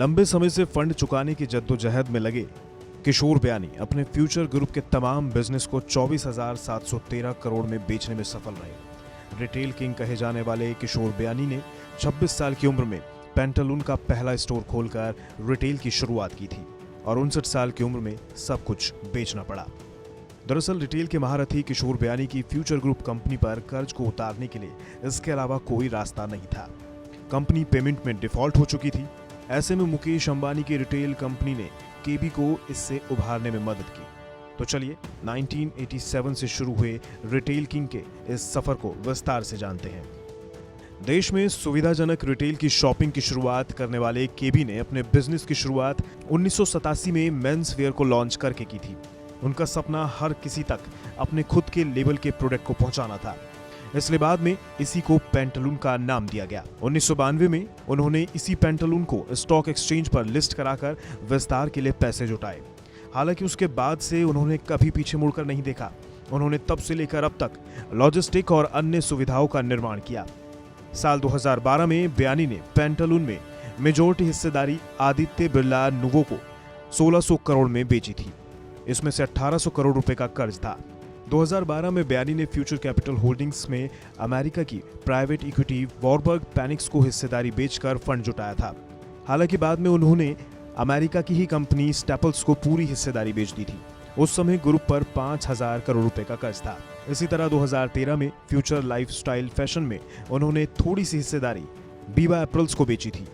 लंबे समय से फंड चुकाने की जद्दोजहद में लगे किशोर बयानी अपने फ्यूचर ग्रुप के तमाम बिजनेस को 24,713 करोड़ में बेचने में सफल रहे। रिटेल किंग कहे जाने वाले किशोर बयानी ने 26 साल की उम्र में पेंटालून का पहला स्टोर खोलकर रिटेल की शुरुआत की थी और 59 साल की उम्र में सब कुछ बेचना पड़ा। दरअसल रिटेल के महारथी किशोर बयानी की फ्यूचर ग्रुप कंपनी पर कर्ज को उतारने के लिए इसके अलावा कोई रास्ता नहीं था। कंपनी पेमेंट में डिफॉल्ट हो चुकी थी। ऐसे में मुकेश अंबानी की रिटेल कंपनी ने केबी को इससे उभारने में मदद की। तो चलिए 1987 से शुरू हुए रिटेल किंग के इस सफर को विस्तार से जानते हैं। देश में सुविधाजनक रिटेल की शॉपिंग की शुरुआत करने वाले केबी ने अपने बिजनेस की शुरुआत 1987 में मेंस वेयर को लॉन्च करके की थी। उनका सपना हर किसी तक अपने खुद के लेवल के प्रोडक्ट को पहुंचाना था, इसलिए बाद में इसी को पेंटालून का नाम दिया गया। 1992 में उन्होंने इसी पेंटालून को स्टॉक एक्सचेंज पर लिस्ट कराकर विस्तार के लिए पैसे जुटाए। हालांकि उसके बाद से उन्होंने कभी पीछे मुड़कर नहीं देखा। उन्होंने तब से लेकर अब तक लॉजिस्टिक और अन्य सुविधाओं का निर्माण किया। साल 2012 में बयानी ने पेंटालून में मेजॉरिटी हिस्सेदारी आदित्य बिरला नुवो को 1600 करोड़ में बेची थी। इसमें से 1800 करोड़ रुपए का कर्ज था। 2012 में बयानी ने फ्यूचर कैपिटल होल्डिंग्स में अमेरिका की प्राइवेट इक्विटी वॉरबर्ग पैनिक्स को हिस्सेदारी बेचकर फंड जुटाया था। हालांकि बाद में उन्होंने अमेरिका की ही कंपनी स्टेपल्स को पूरी हिस्सेदारी बेच दी थी। उस समय ग्रुप पर 5000 करोड़ रुपए का कर्ज था। इसी तरह 2013 में फ्यूचर लाइफस्टाइल फैशन में उन्होंने थोड़ी सी हिस्सेदारी बीवा एप्रल्स को बेची थी।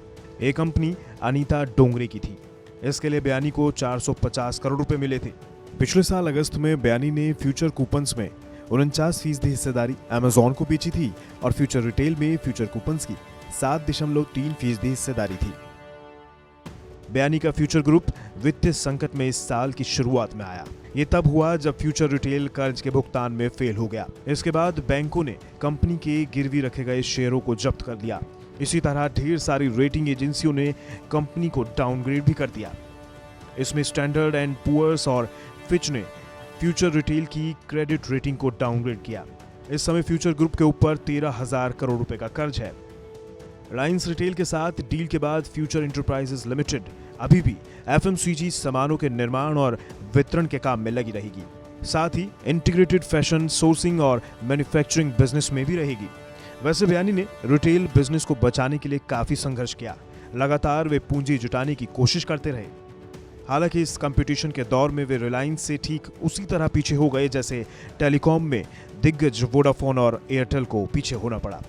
ये कंपनी अनीता डोंगरे की थी। इसके लिए बयानी को 450 करोड़ रुपए मिले थे। पिछले साल अगस्त में बयानी ने फ्यूचर कूपन्स में 49% हिस्सेदारी अमेजॉन को बेची थी और फ्यूचर रिटेल में फ्यूचर कूपन्स की 7.3% हिस्सेदारी थी। बयानी का फ्यूचर ग्रुप वित्तीय संकट में इस साल की शुरुआत में आया। ये तब हुआ जब फ्यूचर रिटेल कर्ज के भुगतान में फेल हो गया। इसके बाद बैंकों ने कंपनी के गिरवी रखे गए शेयरों को जब्त कर लिया। इसी तरह ढेर सारी रेटिंग एजेंसियों ने कंपनी को डाउनग्रेड भी कर दिया। इसमें स्टैंडर्ड एंड पुअर्स और फिच ने फ्यूचर रिटेल की क्रेडिट रेटिंग को डाउनग्रेड किया। इस समय फ्यूचर ग्रुप के ऊपर 13,000 करोड़ रुपए का कर्ज है। रिलायंस रिटेल के साथ डील के बाद फ्यूचर एंटरप्राइजेज लिमिटेड अभी भी एफएमसीजी सामानों के निर्माण और वितरण के काम में लगी रहेगी। साथ ही इंटीग्रेटेड फैशन, सोर्सिंग और मैन्युफैक्चरिंग बिजनेस में भी रहेगी। वैसे बयानी ने रिटेल बिजनेस को बचाने के लिए काफी संघर्ष किया। लगातार वे पूंजी जुटाने की कोशिश करते रहे। हालांकि इस कंपटीशन के दौर में वे रिलायंस से ठीक उसी तरह पीछे हो गए जैसे टेलीकॉम में दिग्गज वोडाफोन और एयरटेल को पीछे होना पड़ा।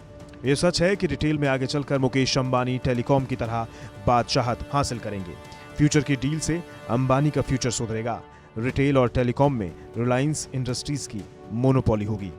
यह सच है कि रिटेल में आगे चलकर मुकेश अंबानी टेलीकॉम की तरह बादशाहत हासिल करेंगे। फ्यूचर की डील से अंबानी का फ्यूचर सुधरेगा। रिटेल और टेलीकॉम में रिलायंस इंडस्ट्रीज की मोनोपोली होगी।